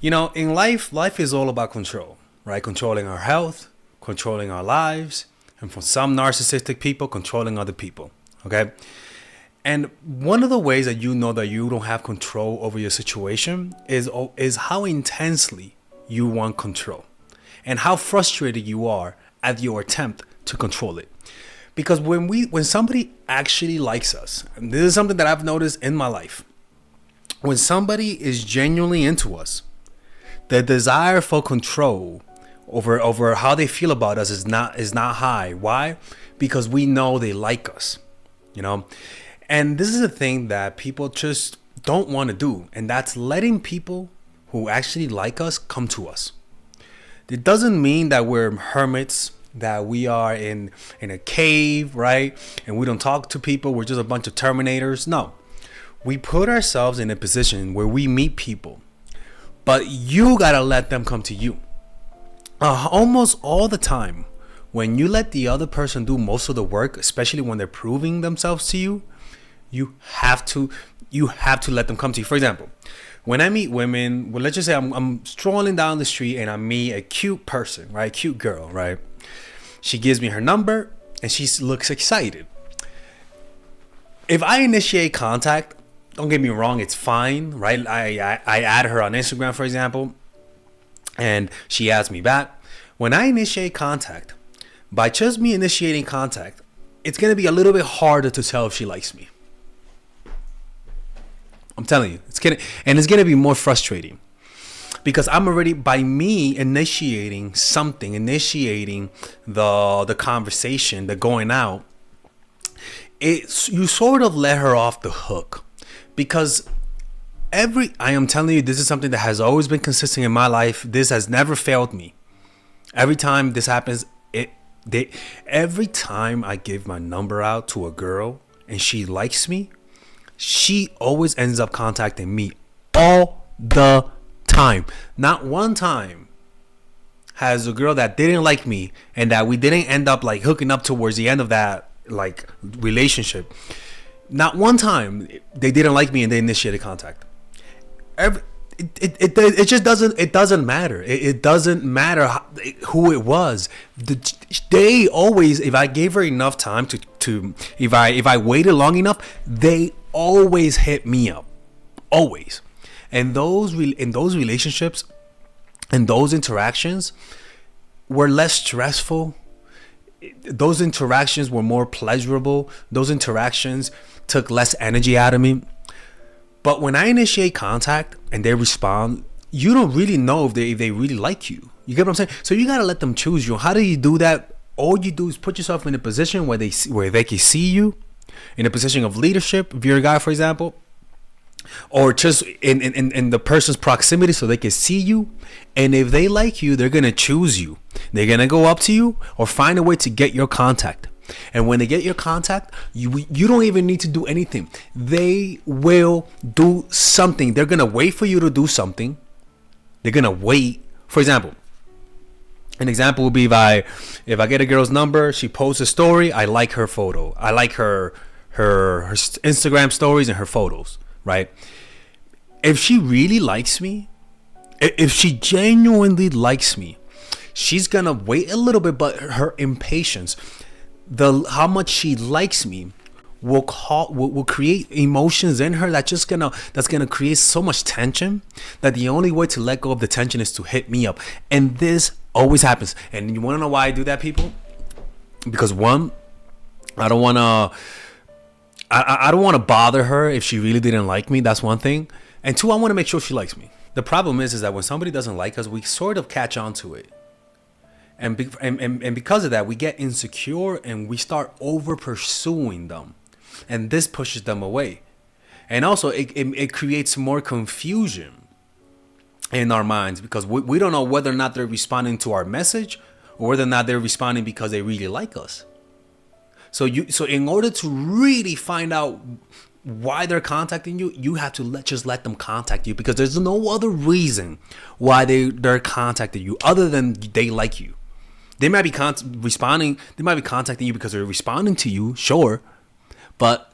In life is all about control, right? Controlling our health, controlling our lives, and for some narcissistic people, controlling other people, okay? And one of the ways that you know that you don't have control over your situation is how intensely you want control and how frustrated you are at your attempt to control it. Because when somebody actually likes us, and this is something that I've noticed in my life, when somebody is genuinely into us, the desire for control over how they feel about us is not high. Why? Because we know they like us, And this is a thing that people just don't want to do, and that's letting people who actually like us come to us. It doesn't mean that we're hermits, that we are in a cave, right? And we don't talk to people. We're just a bunch of terminators. No, we put ourselves in a position where we meet people, but you gotta let them come to you. Almost all the time, when you let the other person do most of the work, especially when they're proving themselves to you, you have to let them come to you. For example, when I meet women, well, let's just say I'm strolling down the street and I meet a cute person, right? Cute girl, right? She gives me her number and she looks excited. If I initiate contact, don't get me wrong, it's fine, right? I add her on Instagram, for example, and she adds me back. When I initiate contact, by just me initiating contact, it's going to be a little bit harder to tell if she likes me. I'm telling you, it's going to be more frustrating. Because I'm already, by me initiating something, initiating the conversation, the going out, you sort of let her off the hook. Because I am telling you, this is something that has always been consistent in my life. This has never failed me. Every time this happens, every time I give my number out to a girl and she likes me, she always ends up contacting me all the time. Not one time has a girl that didn't like me and that we didn't end up like hooking up towards the end of that like relationship. Not one time they didn't like me and they initiated contact. It just doesn't matter. It doesn't matter who it was. They always, if I gave her enough time to if I waited long enough, they always hit me up. Always. And in those relationships and those interactions were less stressful. Those interactions were more pleasurable. Those interactions took less energy out of me. But when I initiate contact and they respond, you don't really know if they really like you. You get what I'm saying? So you gotta let them choose you. How do you do that? All you do is put yourself in a position where they can see you, in a position of leadership. If you're a guy, for example, or just in the person's proximity so they can see you. And if they like you, they're gonna choose you. They're gonna go up to you or find a way to get your contact. And when they get your contact, you don't even need to do anything. They will do something. They're gonna wait for you to do something. They're gonna wait. For example, an example would be if I get a girl's number, she posts a story, I like her photo. I like her Instagram stories and her photos, right? If she really likes me, if she genuinely likes me, she's gonna wait a little bit, but her impatience, how much she likes me will create emotions in her that's gonna create so much tension that the only way to let go of the tension is to hit me up. And this always happens. And you want to know why I do that, people? Because one, I don't want to bother her if she really didn't like me. That's one thing. And two, I want to make sure she likes me. The problem is that when somebody doesn't like us, we sort of catch on to it. And because of that, we get insecure and we start over pursuing them. And this pushes them away. And also, it creates more confusion in our minds because we don't know whether or not they're responding to our message or whether or not they're responding because they really like us. So in order to really find out why they're contacting you, you have to just let them contact you, because there's no other reason why they're contacting you other than they like you. They might be responding. They might be contacting you because they're responding to you, sure, but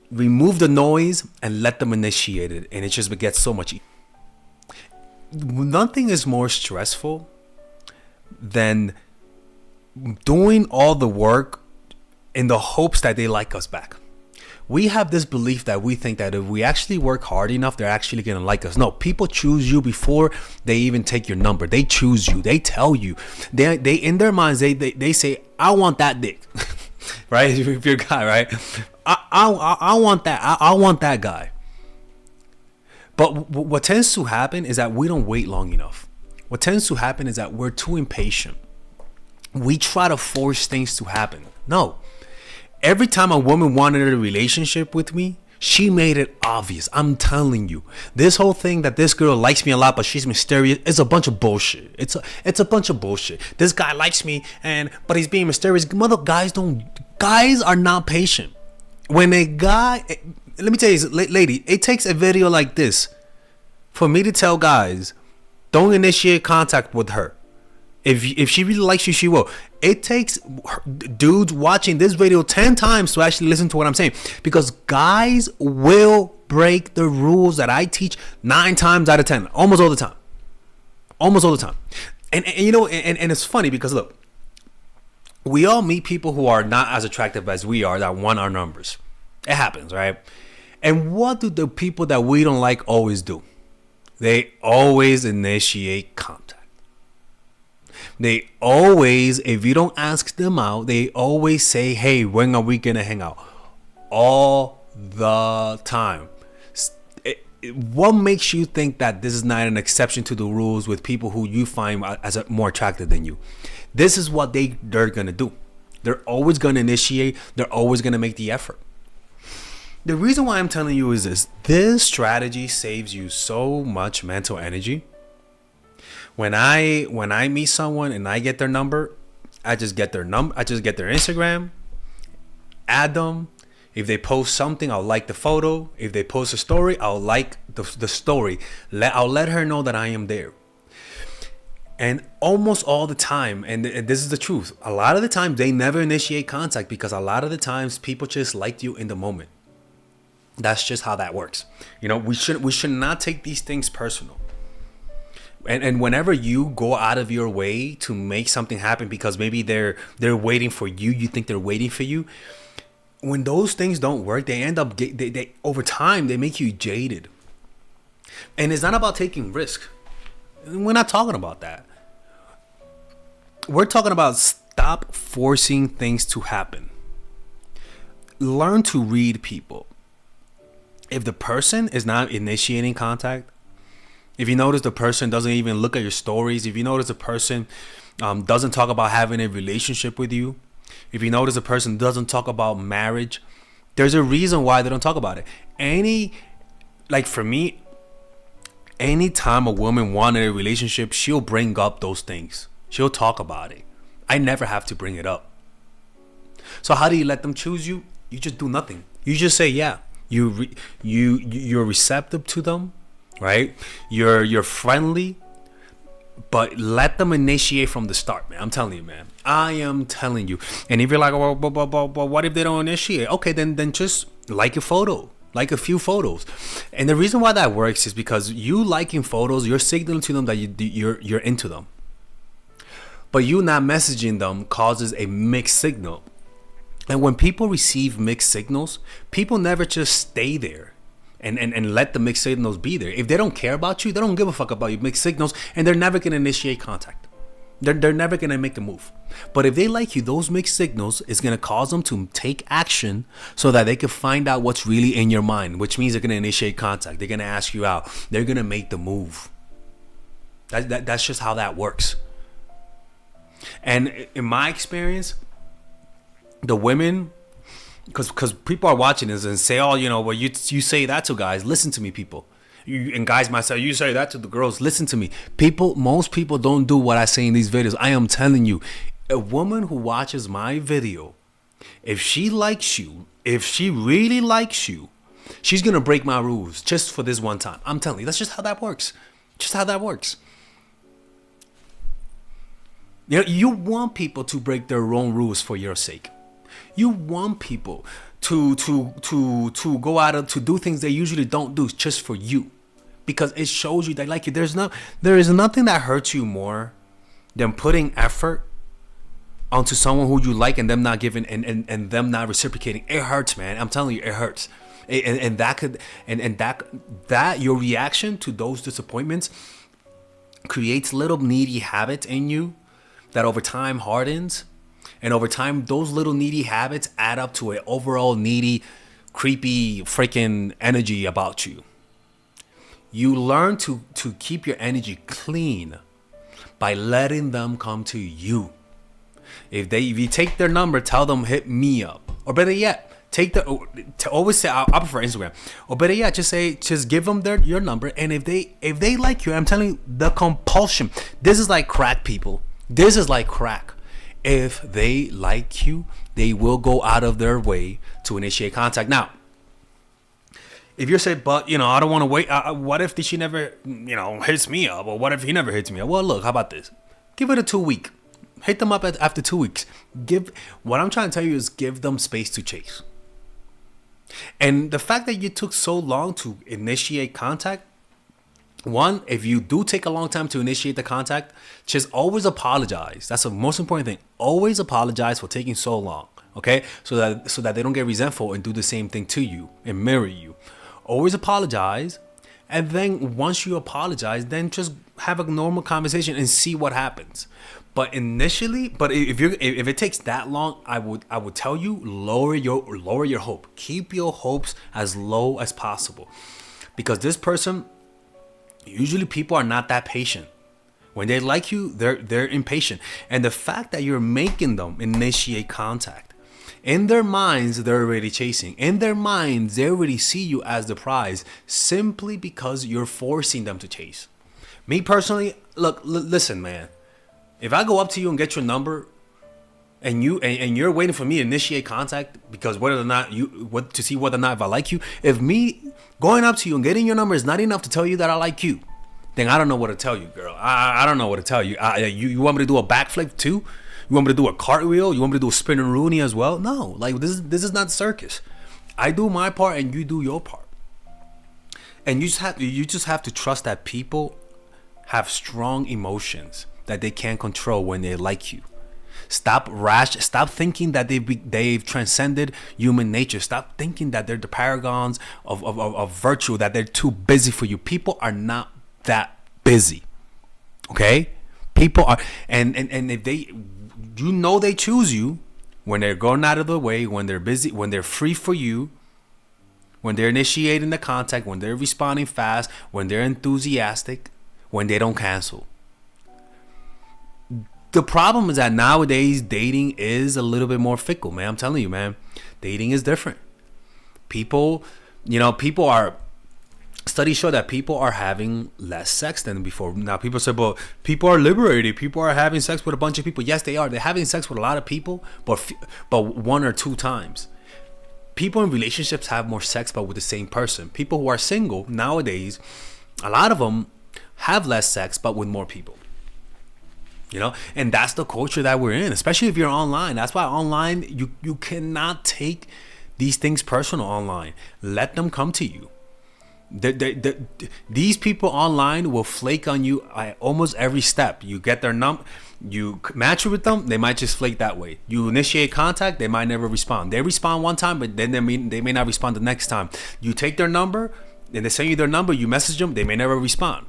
remove the noise and let them initiate it, and it just gets so much easier. nothing is more stressful than doing all the work in the hopes that they like us back. We have this belief that we think that if we actually work hard enough, they're actually going to like us. No, people choose you before they even take your number. They choose you. They tell you. They in their minds, they say, I want that dick. Right? If you're a guy, right? I want that. I want that guy. But what tends to happen is that we don't wait long enough. What tends to happen is that we're too impatient. We try to force things to happen. No. Every time a woman wanted a relationship with me, she made it obvious. I'm telling you, this whole thing that this girl likes me a lot, but she's mysterious, is a bunch of bullshit. It's a bunch of bullshit. This guy likes me, but he's being mysterious. Guys are not patient. When a guy, let me tell you, lady, it takes a video like this for me to tell guys, don't initiate contact with her. If she really likes you, she will. It takes dudes watching this video 10 times to actually listen to what I'm saying, because guys will break the rules that I teach 9 times out of 10, almost all the time. And you know, and it's funny because look, we all meet people who are not as attractive as we are that want our numbers. It happens, right? And what do the people that we don't like always do? They always initiate contact. They always, if you don't ask them out, they always say, hey, when are we going to hang out? All the time. What makes you think that this is not an exception to the rules with people who you find as more attractive than you? This is what they're going to do. They're always going to initiate. They're always going to make the effort. The reason why I'm telling you is this strategy saves you so much mental energy. When I meet someone and I get their number, I just get their Instagram, add them. If they post something, I'll like the photo. If they post a story, I'll like the story. I'll let her know that I am there. And almost all the time, and this is the truth, a lot of the time they never initiate contact because a lot of the times people just liked you in the moment. That's just how that works. You know, we should not take these things personal. And whenever you go out of your way to make something happen because maybe they're waiting for you, you think they're waiting for you. When those things don't work, they end up they over time they make you jaded. And it's not about taking risk. We're not talking about that. We're talking about stop forcing things to happen. Learn to read people. If the person is not initiating contact, if you notice the person doesn't even look at your stories, if you notice the person doesn't talk about having a relationship with you, if you notice a person doesn't talk about marriage, there's a reason why they don't talk about it. For me, anytime a woman wanted a relationship, she'll bring up those things. She'll talk about it. I never have to bring it up. So how do you let them choose you? You just do nothing. You just say yeah. You're receptive to them. Right? You're friendly, but let them initiate from the start, man. I'm telling you, man. I am telling you. And if you're like, well, what if they don't initiate? Okay, then just like a photo, like a few photos. And the reason why that works is because you liking photos, you're signaling to them that you're into them. But you not messaging them causes a mixed signal. And when people receive mixed signals, people never just stay there. And let the mixed signals be there. If they don't care about you, they don't give a fuck about your mixed signals, and they're never gonna initiate contact. They're never gonna make the move. But if they like you, those mixed signals is gonna cause them to take action so that they can find out what's really in your mind, which means they're gonna initiate contact. They're gonna ask you out. They're gonna make the move. That's just how that works. And in my experience, the women, because people are watching this and say, oh, well, you say that to guys. Listen to me, people. And guys might say, you say that to the girls. Listen to me. Most people don't do what I say in these videos. I am telling you, a woman who watches my video, if she likes you, if she really likes you, she's going to break my rules just for this one time. I'm telling you, that's just how that works. Just how that works. You want people to break their own rules for your sake. You want people to go out to do things they usually don't do just for you. because it shows you they like you. There is nothing that hurts you more than putting effort onto someone who you like and them not giving and them not reciprocating. It hurts, man. I'm telling you, it hurts. And that could and that your reaction to those disappointments creates little needy habits in you that over time hardens, and over time those little needy habits add up to an overall needy, creepy freaking energy about you. You learn to keep your energy clean by letting them come to you. If you take their number, tell them hit me up, or better yet, always say I prefer Instagram, or better yet, just give them your number, and if they like you, I'm telling you, the compulsion. This is like crack, people. This is like crack. If they like you, they will go out of their way to initiate contact. Now, if you're saying, but I don't want to wait. What if she never hits me up, or what if he never hits me up? Well, look, how about this? Give it a 2 week. Hit them up after 2 weeks. What I'm trying to tell you is give them space to chase. And the fact that you took so long to initiate contact, one, if you do take a long time to initiate the contact, just always apologize. That's the most important thing. Always apologize for taking so long, okay? So that they don't get resentful and do the same thing to you and mirror you. Always apologize. And then once you apologize, then just have a normal conversation and see what happens. But if it takes that long, I would tell you lower your hope. Keep your hopes as low as possible, because this person, usually people are not that patient. When they like you, they're impatient, and the fact that you're making them initiate contact, in their minds they're already chasing. In their minds they already see you as the prize, simply because you're forcing them to chase. Me personally, listen, man. If I go up to you and get your number, and you're waiting for me to initiate contact because to see whether or not if I like you, if me going up to you and getting your number is not enough to tell you that I like you, then I don't know what to tell you, girl. I don't know what to tell you. You want me to do a backflip too? You want me to do a cartwheel? You want me to do a spinning Rooney as well? No, like this is not circus. I do my part and you do your part. And you just have to trust that people have strong emotions that they can't control when they like you. Stop thinking that they've transcended human nature. Stop thinking that they're the paragons of virtue, that they're too busy for you. People are not that busy. Okay? People are, and if they choose you when they're going out of the way, when they're busy, when they're free for you, when they're initiating the contact, when they're responding fast, when they're enthusiastic, when they don't cancel. The problem is that nowadays dating is a little bit more fickle, man. I'm telling you, man. Dating is different. Studies show that people are having less sex than before. Now, people say, but people are liberated. People are having sex with a bunch of people. Yes, they are. They're having sex with a lot of people, but 1 or 2 times. People in relationships have more sex, but with the same person. People who are single nowadays, a lot of them have less sex, but with more people. And that's the culture that we're in, especially if you're online. That's why online, you cannot take these things personal online. Let them come to you. These people online will flake on you at almost every step. You get their number, you match with them, they might just flake that way. You initiate contact, they might never respond. They respond one time, but then they may not respond the next time. You take their number, and they send you their number, you message them, they may never respond.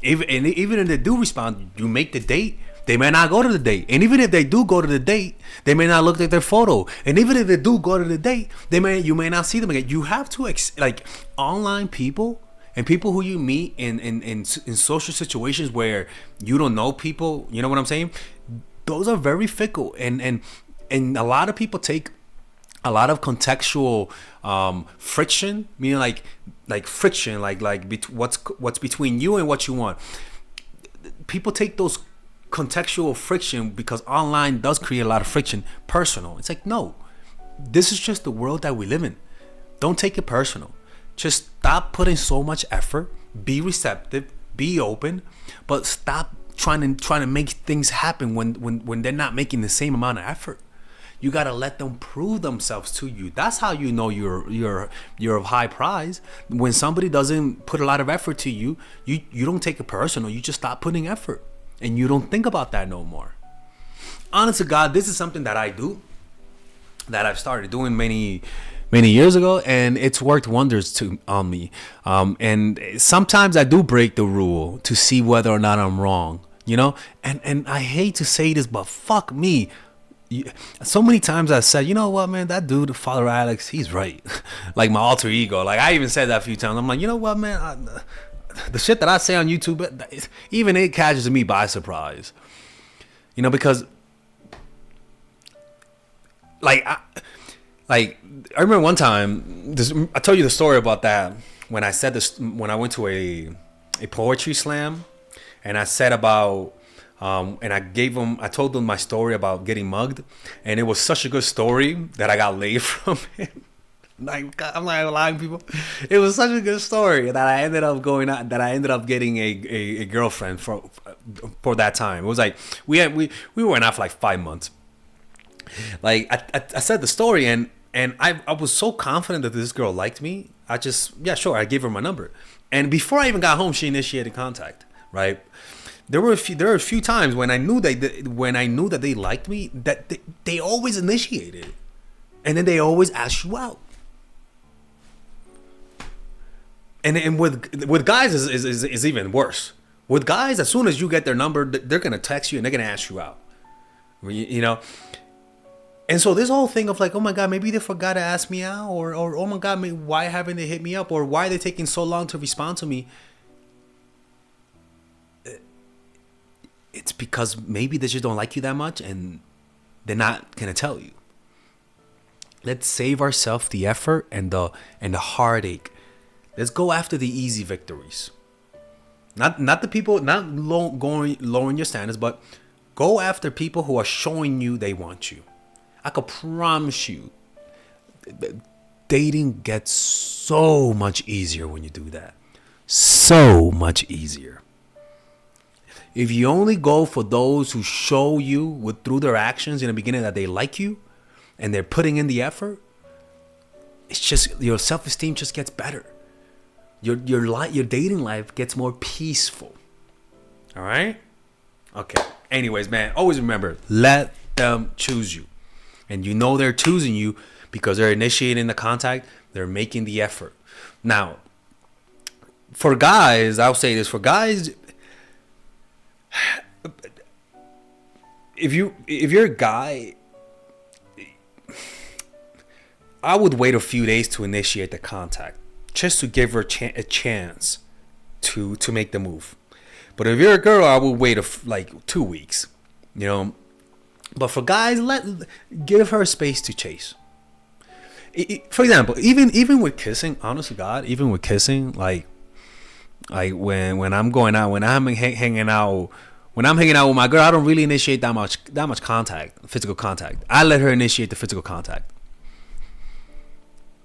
Even if they do respond, you make the date, they may not go to the date. And even if they do go to the date, they may not look at their photo. And even if they do go to the date, you may not see them again. You have to online people and people who you meet in social situations where you don't know people. You know what I'm saying? Those are very fickle, and a lot of people take a lot of contextual friction, meaning like friction, what's between you and what you want. People take those contextual friction because online does create a lot of friction personal. It's like, no, this is just the world that we live in. Don't take it personal. Just stop putting so much effort. Be receptive. Be open, but stop trying to make things happen when they're not making the same amount of effort. You gotta let them prove themselves to you. That's how you know you're of high prize. When somebody doesn't put a lot of effort to you, you don't take it personal. You just stop putting effort, and you don't think about that no more. Honest to God, this is something that I do, that I've started doing many years ago, and it's worked wonders on me. And sometimes I do break the rule to see whether or not I'm wrong, you know. And I hate to say this, but fuck me. So many times I said, you know what, man, that dude, Father Alex, he's right. Like my alter ego. Like I even said that a few times. I'm like, you know what, man, the shit that I say on YouTube, even it catches me by surprise. You know, because I remember one time, I told you the story about that when I said this, when I went to a poetry slam, and I said about and I told them my story about getting mugged, and it was such a good story that I got laid from it. Like, I'm not lying, people. It was such a good story that I ended up getting a girlfriend for that time. It was like we went out for like 5 months. Like I said the story, and I was so confident that this girl liked me. I gave her my number, and before I even got home, she initiated contact. Right, there were a few times when I knew that they liked me, that they always initiated, and then they always asked you out. And with guys is even worse. With guys, as soon as you get their number, they're gonna text you and they're gonna ask you out. You know. And so this whole thing of like, oh my God, maybe they forgot to ask me out, or oh my God, why haven't they hit me up, or why are they taking so long to respond to me? It's because maybe they just don't like you that much, and they're not gonna tell you. Let's save ourselves the effort and the heartache. Let's go after the easy victories. Not the people, not lowering your standards, but go after people who are showing you they want you. I could promise you, dating gets so much easier when you do that. So much easier. If you only go for those who show you through their actions in the beginning that they like you, and they're putting in the effort, it's just your self-esteem just gets better. Your dating life gets more peaceful. All right? Okay. Anyways, man, always remember, let them choose you. And you know they're choosing you because they're initiating the contact. They're making the effort. Now, for guys, I'll say this. For guys, if you're a guy, I would wait a few days to initiate the contact, just to give her a chance to make the move. But if you're a girl, I would wait like 2 weeks, you know. But for guys, give her space to chase. For example, even with kissing, honest to God, even with kissing, like when I'm going out, when I'm hanging out with my girl, I don't really initiate that much contact, physical contact. I let her initiate the physical contact.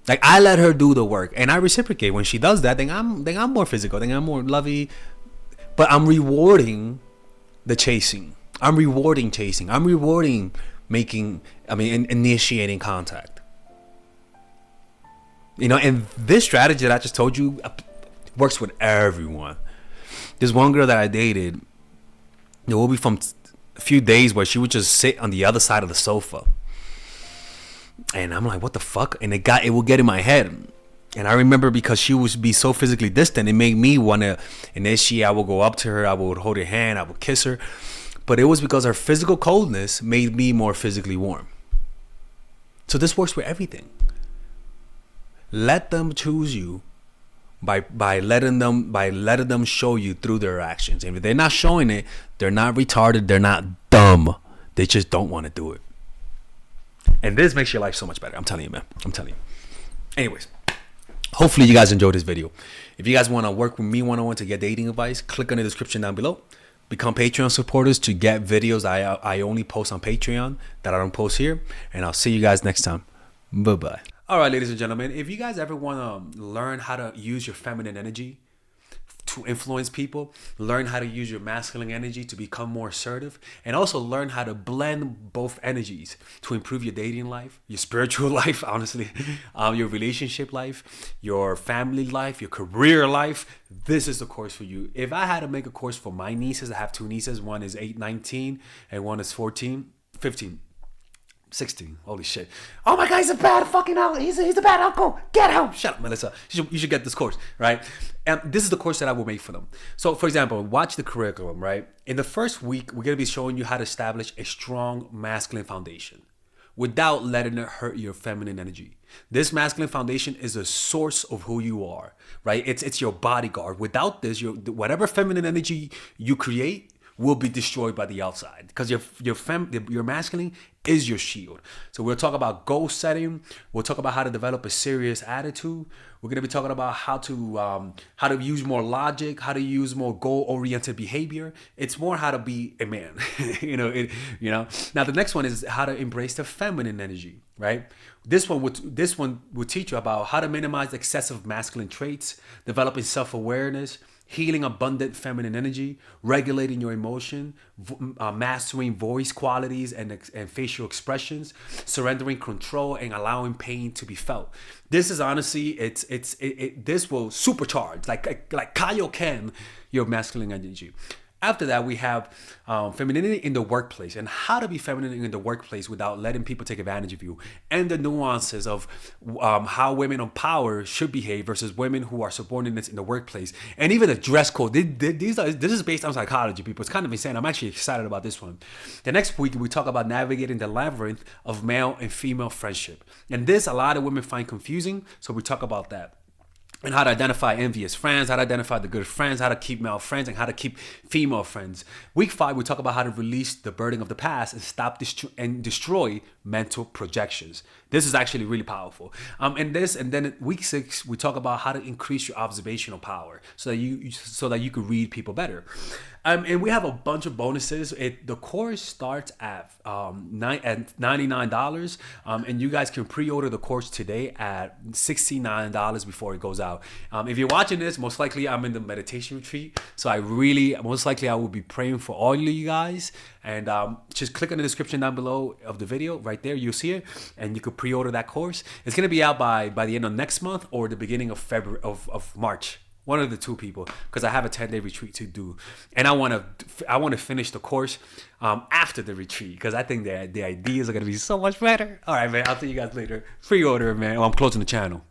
Like I let her do the work, and I reciprocate. When she does that, then I'm more physical, then I'm more lovey. But I'm rewarding the chasing. I'm rewarding chasing. I'm rewarding initiating contact. You know, and this strategy that I just told you works with everyone. There's one girl that I dated. There will be from a few days where she would just sit on the other side of the sofa. And I'm like, what the fuck? And it would get in my head. And I remember because she would be so physically distant, it made me want to initiate. I would go up to her. I would hold her hand. I would kiss her. But it was because her physical coldness made me more physically warm. So this works with everything. Let them choose you by letting them show you through their actions. And if they're not showing it, they're not retarded. They're not dumb. They just don't want to do it. And this makes your life so much better. I'm telling you, man. I'm telling you. Anyways, hopefully you guys enjoyed this video. If you guys want to work with me one-on-one to get dating advice, click on the description down below. Become Patreon supporters to get videos I only post on Patreon that I don't post here. And I'll see you guys next time. Bye-bye. All right, ladies and gentlemen, if you guys ever want to learn how to use your feminine energy to influence people, learn how to use your masculine energy to become more assertive, and also learn how to blend both energies to improve your dating life, your spiritual life, honestly, your relationship life, your family life, your career life. This is the course for you. If I had to make a course for my nieces, I have two nieces. One is 8, 19, and one is 14, 15. 16. Holy shit. Oh my God, he's a bad fucking uncle. He's a bad uncle. Get him. Shut up, Melissa. You should get this course, right? And this is the course that I will make for them. So, for example, watch the curriculum, right? In the first week, we're going to be showing you how to establish a strong masculine foundation without letting it hurt your feminine energy. This masculine foundation is a source of who you are, right? It's your bodyguard. Without this, whatever feminine energy you create will be destroyed by the outside, because your masculine is your shield. So we'll talk about goal setting. We'll talk about how to develop a serious attitude. We're going to be talking about how to use more logic, how to use more goal-oriented behavior. It's more how to be a man. Now the next one is how to embrace the feminine energy, right? This one would teach you about how to minimize excessive masculine traits, developing self-awareness, healing abundant feminine energy, regulating your emotion, mastering voice qualities and facial expressions, surrendering control, and allowing pain to be felt. This is honestly, this will supercharge, like Kaioken, your masculine energy. After that, we have femininity in the workplace, and how to be feminine in the workplace without letting people take advantage of you, and the nuances of how women on power should behave versus women who are subordinates in the workplace, and even the dress code. This is based on psychology, people. It's kind of insane. I'm actually excited about this one. The next week, we talk about navigating the labyrinth of male and female friendship, and this a lot of women find confusing, so we talk about that. And how to identify envious friends, how to identify the good friends, how to keep male friends, and how to keep female friends. Week 5, we talk about how to release the burden of the past and stop and destroy mental projections. This is actually really powerful. And then week 6, we talk about how to increase your observational power so that you can read people better. And we have a bunch of bonuses. The course starts at $99, and you guys can pre-order the course today at $69 before it goes out. If you're watching this, most likely I'm in the meditation retreat, so I will be praying for all of you guys. And just click on the description down below of the video. Right there, you'll see it, and you can pre-order that course. It's gonna be out by the end of next month or the beginning of February of March. One of the two, people, because I have a 10-day retreat to do, and I want to finish the course after the retreat, because I think the ideas are gonna be so much better. All right, man. I'll see you guys later. Pre-order, man. I'm closing the channel.